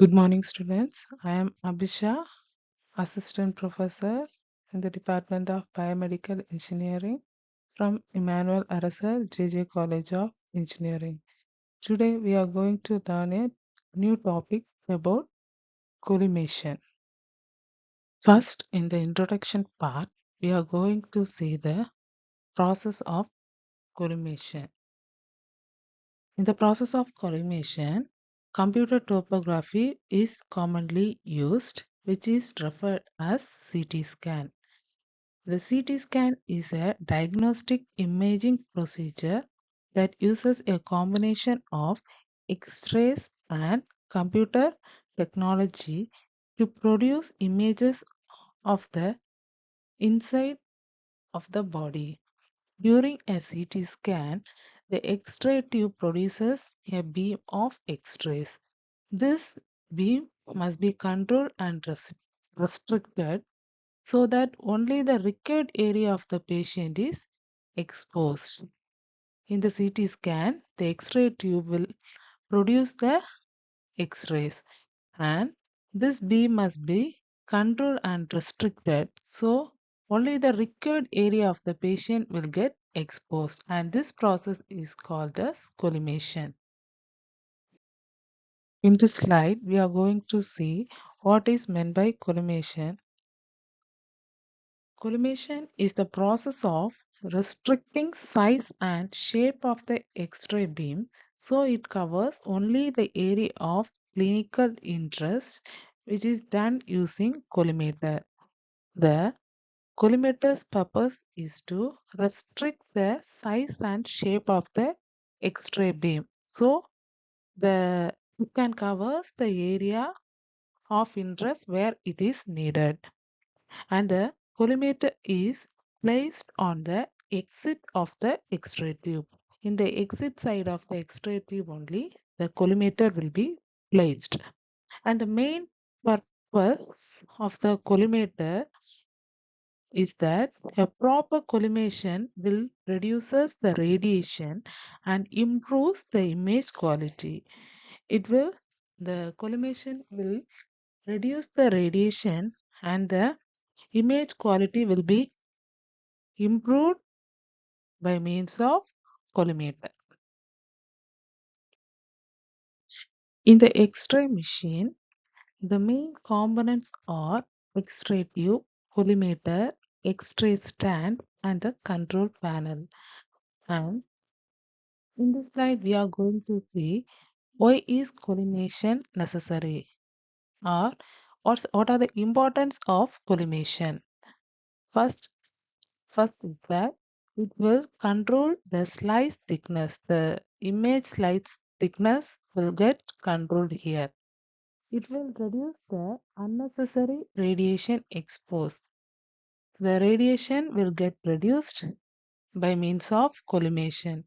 Good morning, students. I am Abisha, Assistant Professor in the Department of Biomedical Engineering from Emmanuel Arasal JJ College of Engineering. Today, we are going to learn a new topic about collimation. First, in the introduction part, we are going to see the process of collimation. In the process of collimation, computer topography is commonly used, which is referred as CT scan. The CT scan is a diagnostic imaging procedure that uses a combination of X-rays and computer technology to produce images of the inside of the body. During a CT scan, the X-ray tube produces a beam of X-rays. This beam must be controlled and restricted so that only the required area of the patient is exposed. In the CT scan, the X-ray tube will produce the X-rays, and this beam must be controlled and restricted so only the required area of the patient will get exposed, and this process is called as collimation. In this slide, we are going to see what is meant by collimation. Collimation is the process of restricting size and shape of the X-ray beam so it covers only the area of clinical interest, which is done using collimator. The collimator's purpose is to restrict the size and shape of the X-ray beam so the it can covers the area of interest where it is needed, and the collimator is placed on the exit of the X-ray tube. In the exit side of the X-ray tube only, the collimator will be placed. And the main purpose of the collimator is that a proper collimation will reduces the radiation and improves the image quality. The collimation will reduce the radiation and the image quality will be improved by means of collimator. In the X-ray machine, the main components are X-ray tube, collimator, X-ray stand, and the control panel. And in this slide, we are going to see why is collimation necessary, or what are the importance of collimation. First, First is that it will control the slice thickness. The image slice thickness will get controlled here. It will reduce the unnecessary radiation exposed. The radiation will get reduced by means of collimation.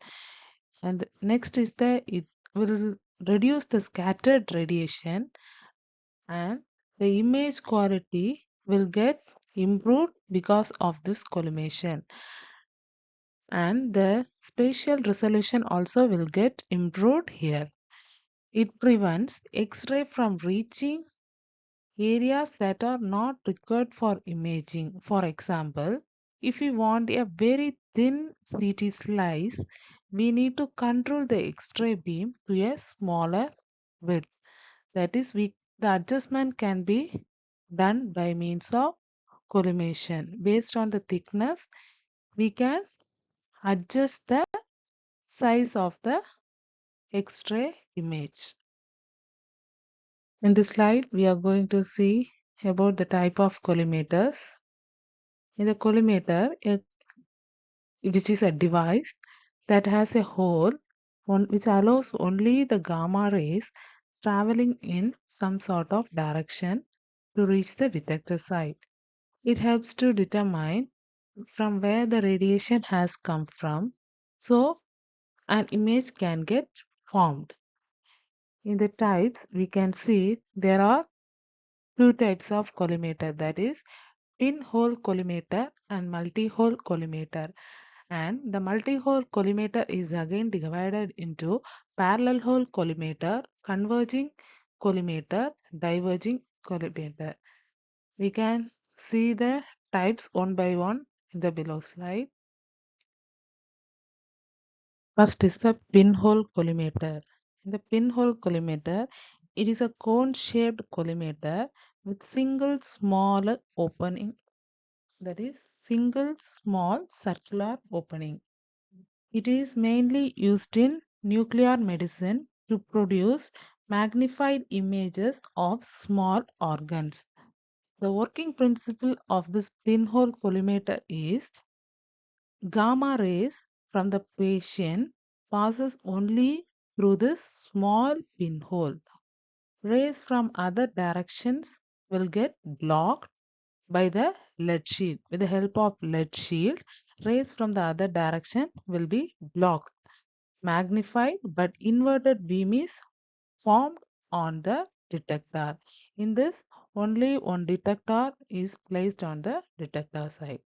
And next is that it will reduce the scattered radiation, and the image quality will get improved because of this collimation, and the spatial resolution also will get improved here. It prevents X-ray from reaching areas that are not required for imaging. For example, if we want a very thin CT slice, we need to control the X-ray beam to a smaller width. That is, the adjustment can be done by means of collimation. Based on the thickness, we can adjust the size of the X-ray image. In this slide, we are going to see about the type of collimators. In the collimator, which is a device that has a hole which allows only the gamma rays traveling in some sort of direction to reach the detector site. It helps to determine from where the radiation has come from, so an image can get formed. In the types, we can see there are two types of collimator, that is pinhole collimator and multi-hole collimator. And the multi-hole collimator is again divided into parallel hole collimator, converging collimator, diverging collimator. We can see the types one by one in the below slide. First is the pinhole collimator. In the pinhole collimator, it is a cone-shaped collimator with single small opening, that is single small circular opening. It is mainly used in nuclear medicine to produce magnified images of small organs. The working principle of this pinhole collimator is gamma rays from the patient passes only through this small pinhole. Rays from other directions will get blocked by the lead shield. With the help of lead shield, rays from the other direction will be blocked. Magnified but inverted beam is formed on the detector. In this, only one detector is placed on the detector side.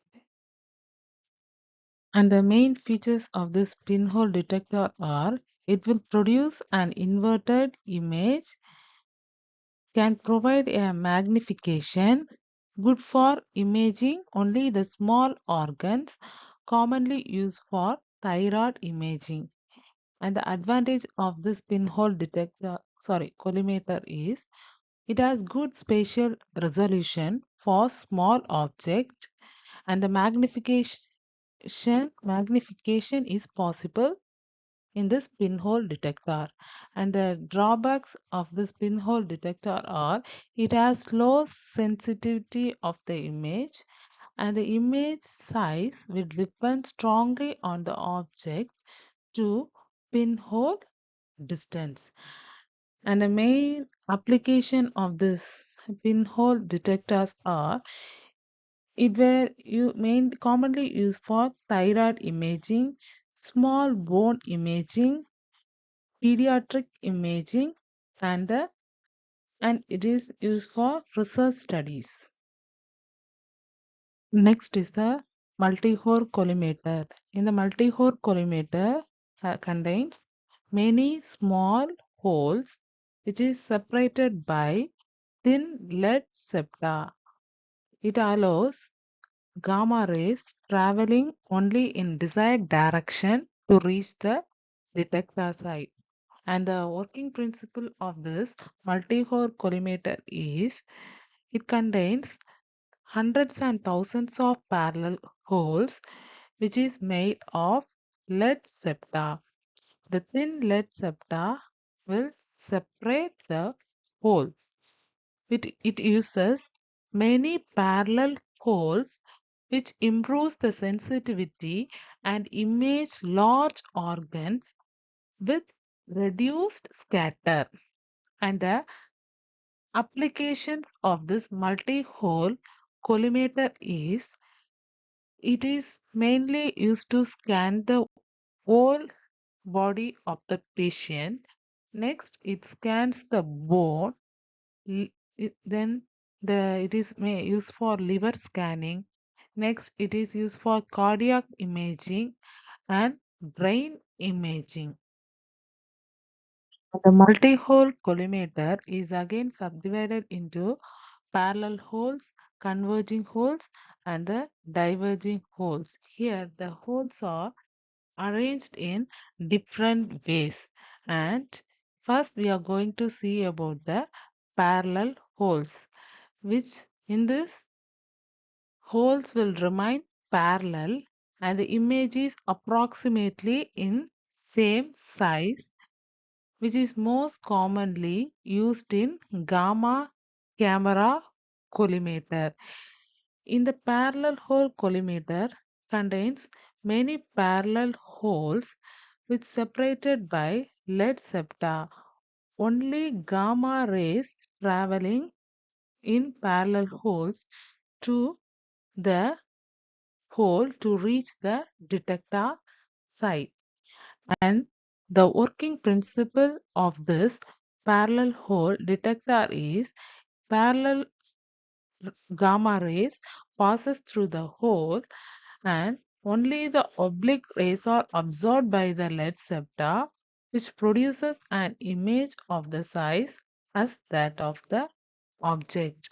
And the main features of this pinhole detector are it will produce an inverted image, can provide a magnification, good for imaging only the small organs commonly used for thyroid imaging. And the advantage of this pinhole collimator is it has good spatial resolution for small objects and the magnification is possible in this pinhole detector. And the drawbacks of this pinhole detector are it has low sensitivity of the image and the image size will depend strongly on the object to pinhole distance. And the main application of this pinhole detectors are it were commonly used for thyroid imaging, small bone imaging, pediatric imaging, and it is used for research studies. Next is the multi-hole collimator. In the multi-hole collimator contains many small holes which is separated by thin lead septa. It allows gamma rays traveling only in desired direction to reach the detector site. And the working principle of this multi-hole collimator is it contains hundreds and thousands of parallel holes which is made of lead septa. The thin lead septa will separate the hole. It uses many parallel holes which improves the sensitivity and image large organs with reduced scatter. And the applications of this multi-hole collimator is it is mainly used to scan the whole body of the patient. Next, it scans the bone. Then it is used for liver scanning. Next, it is used for cardiac imaging and brain imaging. The multi-hole collimator is again subdivided into parallel holes, converging holes, and the diverging holes. Here, the holes are arranged in different ways. And first, we are going to see about the parallel holes, which in this holes will remain parallel and the image is approximately in same size, which is most commonly used in gamma camera collimator. In the parallel hole collimator contains many parallel holes which separated by lead septa. Only gamma rays traveling in parallel holes to the hole to reach the detector site. And the working principle of this parallel hole detector is parallel gamma rays passes through the hole and only the oblique rays are absorbed by the lead septa which produces an image of the size as that of the object.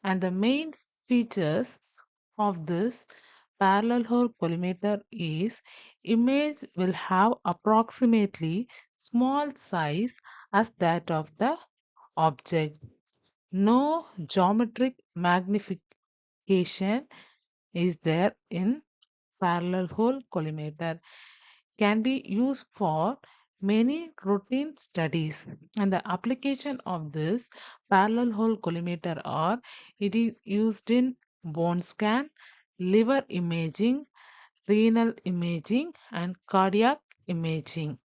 And the main features of this parallel hole collimator is image will have approximately small size as that of the object. No geometric magnification is there in parallel hole collimator. Can be used for many routine studies, and the application of this parallel hole collimator are it is used in bone scan, liver imaging, renal imaging, and cardiac imaging.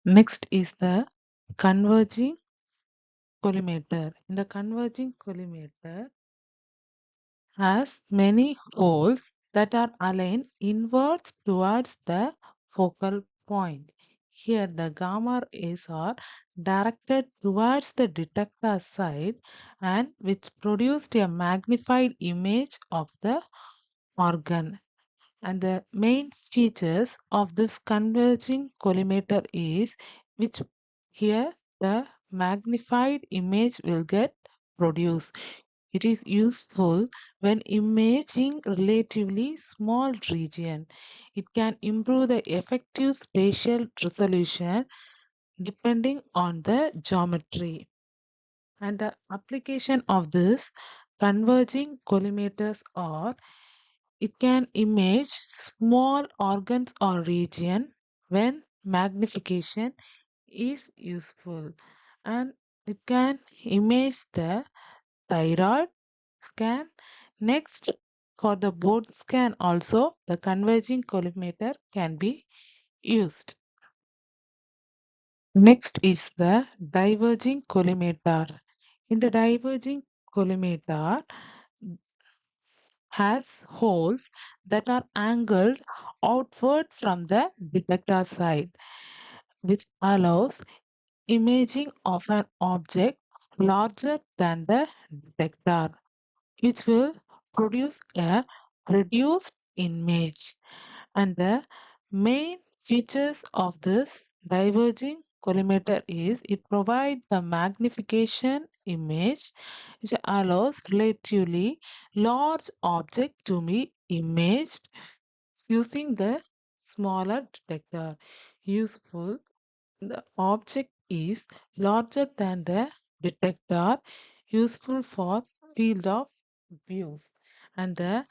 Next is the converging collimator. In the converging collimator has many holes that are aligned inwards towards the focal point. Here the gamma rays are directed towards the detector side and which produced a magnified image of the organ. And the main features of this converging collimator is which here the magnified image will get produced. It is useful when imaging relatively small region. It can improve the effective spatial resolution depending on the geometry. And the application of this converging collimators are it can image small organs or region when magnification is useful, and it can image the thyroid scan. Next, for the bone scan also, the converging collimator can be used. Next is the diverging collimator. In the diverging collimator has holes that are angled outward from the detector side, which allows imaging of an object larger than the detector, which will produce a reduced image. And the main features of this diverging collimator is it provides the magnification image which allows relatively large object to be imaged using the smaller detector. Useful, the object is larger than the detector, useful for field of views. And the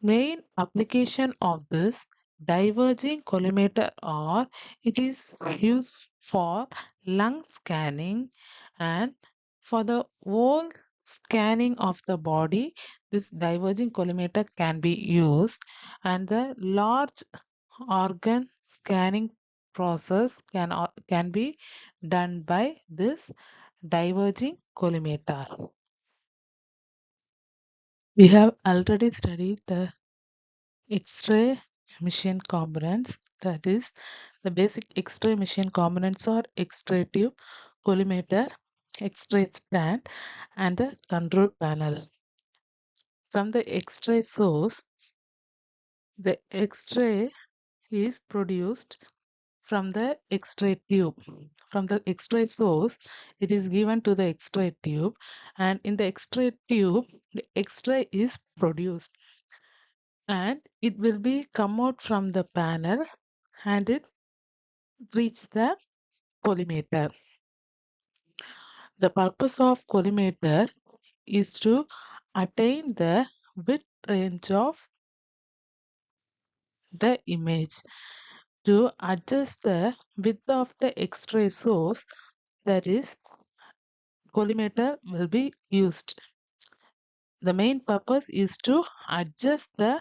main application of this diverging collimator are it is used for lung scanning and for the whole scanning of the body. This diverging collimator can be used, and the large organ scanning process can be done by this diverging collimator. We have already studied the X-ray machine components, that is, the basic X-ray machine components are X-ray tube, collimator, X-ray stand, and the control panel. From the X-ray source, the X-ray is produced from the X-ray tube. From the X-ray source, it is given to the X-ray tube, and in the X-ray tube, the X-ray is produced, and it will be come out from the panel and it reach the collimator. The purpose of collimator is to attain the width range of the image. To adjust the width of the X-ray source, that is, collimator will be used. The main purpose is to adjust the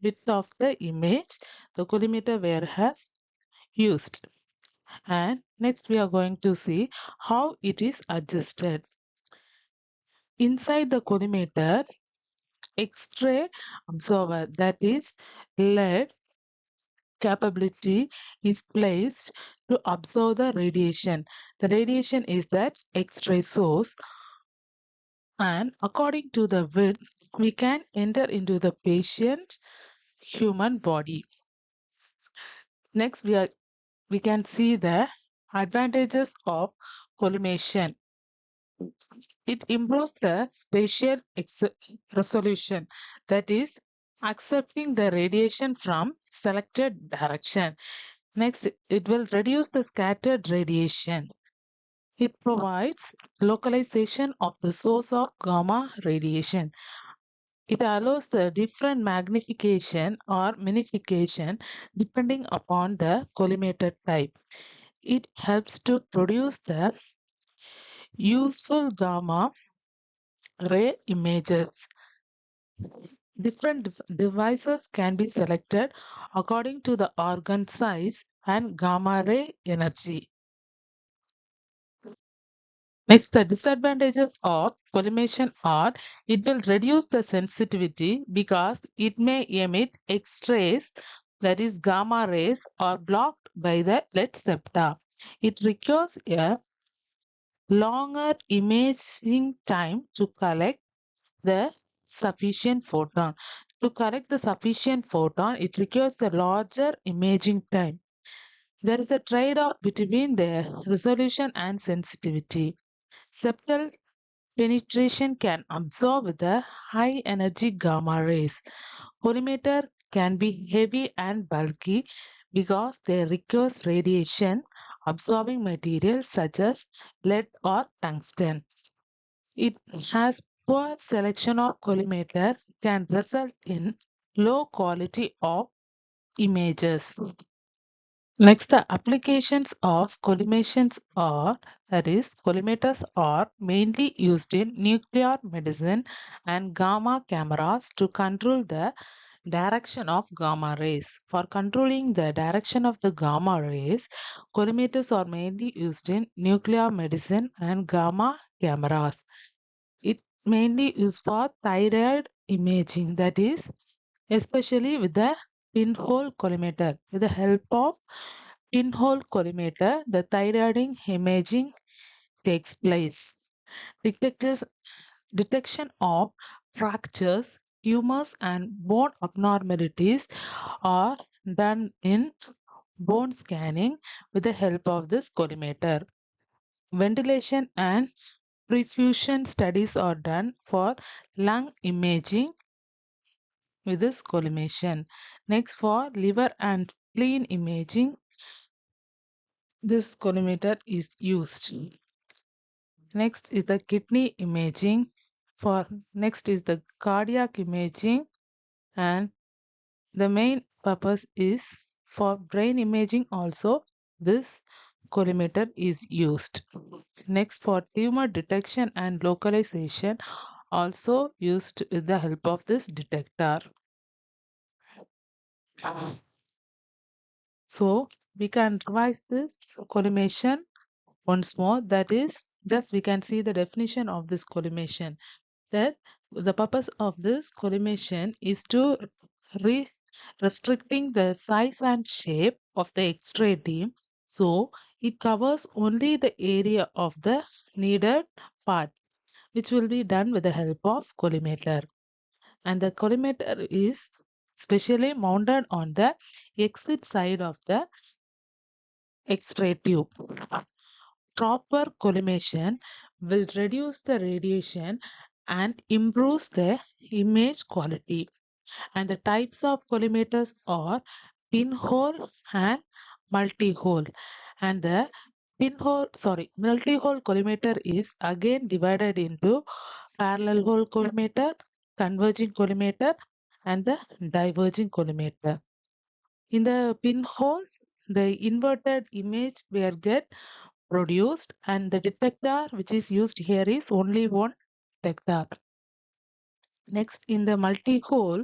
width of the image the collimator where has used. And next we are going to see how it is adjusted. Inside the collimator, X-ray observer, that is LED capability, is placed to observe the radiation. The radiation is that X-ray source, and according to the width we can enter into the patient human body. Next we can see the Advantages of collimation. It improves the spatial resolution, that is, accepting the radiation from selected direction. Next, it will reduce the scattered radiation. It provides localization of the source of gamma radiation. It allows the different magnification or magnification depending upon the collimator type. It helps to produce the useful gamma ray images. Different devices can be selected according to the organ size and gamma ray energy. Next, the disadvantages of collimation are it will reduce the sensitivity because it may emit X-rays, that is gamma rays, or blocked by the lead septa. It requires a longer imaging time to collect the sufficient photon. To collect the sufficient photon, it requires a larger imaging time. There is a trade-off between the resolution and sensitivity. Septal penetration can absorb the high energy gamma rays. Collimator can be heavy and bulky because they require radiation absorbing materials such as lead or tungsten. It has poor selection of collimator can result in low quality of images. Next, the applications of collimations are, that is, collimators are mainly used in nuclear medicine and gamma cameras to control the direction of gamma rays. For controlling the direction of the gamma rays, collimators are mainly used in nuclear medicine and gamma cameras. It mainly used for thyroid imaging, that is, especially with the pinhole collimator. With the help of pinhole collimator, the thyroid imaging takes place. Detectors, detection of fractures, tumors, and bone abnormalities are done in bone scanning with the help of this collimator. Ventilation and perfusion studies are done for lung imaging with this collimation. Next, for liver and spleen imaging, this collimator is used. Next is the kidney imaging. For next is the cardiac imaging, and the main purpose is for brain imaging also. This collimator is used. Next, for tumor detection and localization, also used with the help of this detector. So we can revise this collimation once more. That is, just we can see the definition of this collimation. That the purpose of this collimation is to restricting the size and shape of the X-ray beam, so it covers only the area of the needed part, which will be done with the help of collimator. And the collimator is specially mounted on the exit side of the X-ray tube. Proper collimation will reduce the radiation and improves the image quality. And the types of collimators are pinhole and multi-hole. And the multi-hole collimator is again divided into parallel hole collimator, converging collimator, and the diverging collimator. In the pinhole, the inverted image will get produced, and the detector which is used here is only one detector. Next, in the multi-hole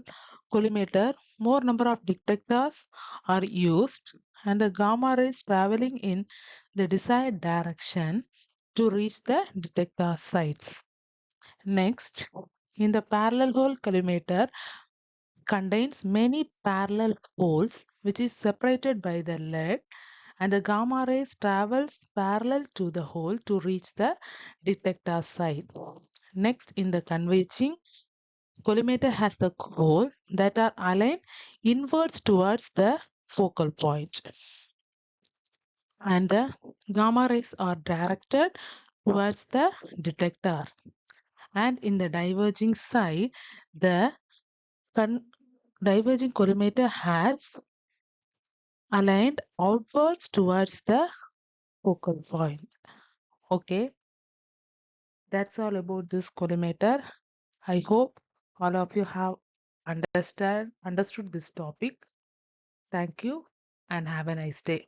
collimator, more number of detectors are used, and the gamma rays traveling in the desired direction to reach the detector sites. Next, in the parallel hole collimator contains many parallel holes which is separated by the lead, and the gamma rays travels parallel to the hole to reach the detector site. Next, in the converging collimator has the hole that are aligned inwards towards the focal point. and the gamma rays are directed towards the detector. And in the diverging side, the con- diverging collimator has aligned outwards towards the focal point. Okay, that's all about this collimator. I hope all of you have understood this topic. Thank you and have a nice day.